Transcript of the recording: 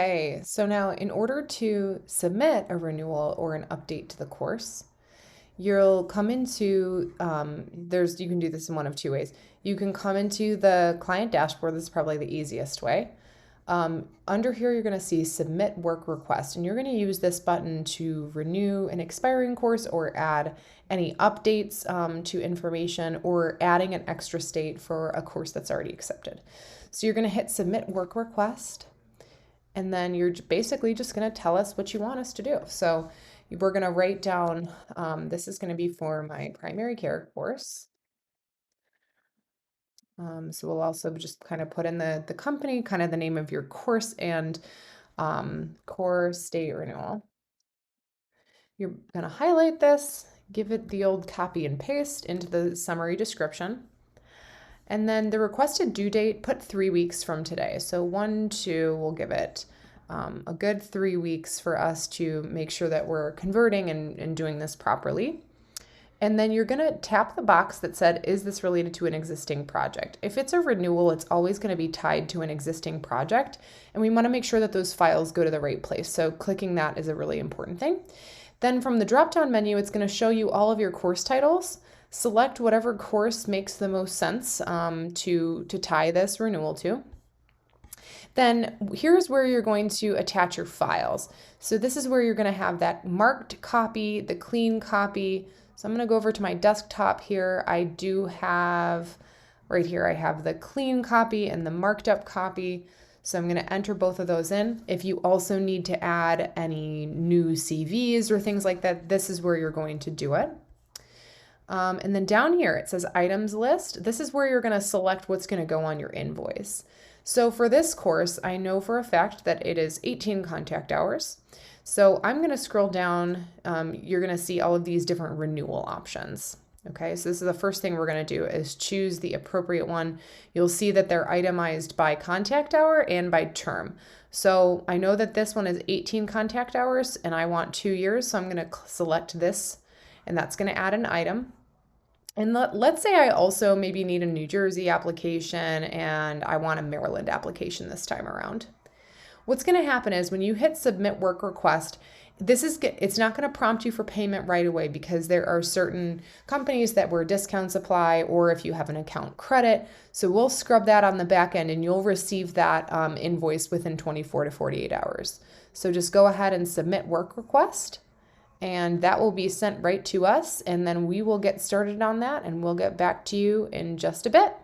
Okay, so now in order to submit a renewal or an update to the course, you'll come into you can do this in one of two ways. You can come into the client dashboard. This is probably the easiest way. Under here, you're going to see submit work request, and you're going to use this button to renew an expiring course or add any updates to information or adding an extra state for a course that's already accepted. So you're going to hit submit work request, and then you're basically just going to tell us what you want us to do. So we're going to write down, this is going to be for my primary care course. So we'll also just kind of put in the company, kind of the name of your course, and course date renewal. You're going to highlight this, give it the old copy and paste into the summary description. And then the requested due date, put 3 weeks from today. So 1-2, we'll give it a good 3 weeks for us to make sure that we're converting and doing this properly. And then you're going to tap the box that said, is this related to an existing project? If it's a renewal, it's always going to be tied to an existing project. And we want to make sure that those files go to the right place. So clicking that is a really important thing. Then from the drop-down menu, it's going to show you all of your course titles. Select whatever course makes the most sense to tie this renewal to. Then here's where you're going to attach your files. So this is where you're going to have that marked copy, the clean copy. So I'm going to go over to my desktop here. I do have, right here, I have the clean copy and the marked up copy. So I'm going to enter both of those in. If you also need to add any new CVs or things like that, this is where you're going to do it. And then down here, it says items list. This is where you're going to select what's going to go on your invoice. So for this course, I know for a fact that it is 18 contact hours. So I'm going to scroll down. You're going to see all of these different renewal options. Okay, so this is the first thing we're going to do is choose the appropriate one. You'll see that they're itemized by contact hour and by term. So I know that this one is 18 contact hours and I want 2 years. So I'm going to select this, and that's going to add an item. And let's say I also maybe need a New Jersey application and I want a Maryland application this time around. What's going to happen is when you hit submit work request, it's not going to prompt you for payment right away because there are certain companies that where discounts apply, or if you have an account credit. So we'll scrub that on the back end and you'll receive that invoice within 24 to 48 hours. So just go ahead and submit work request, and that will be sent right to us, and then we will get started on that and we'll get back to you in just a bit.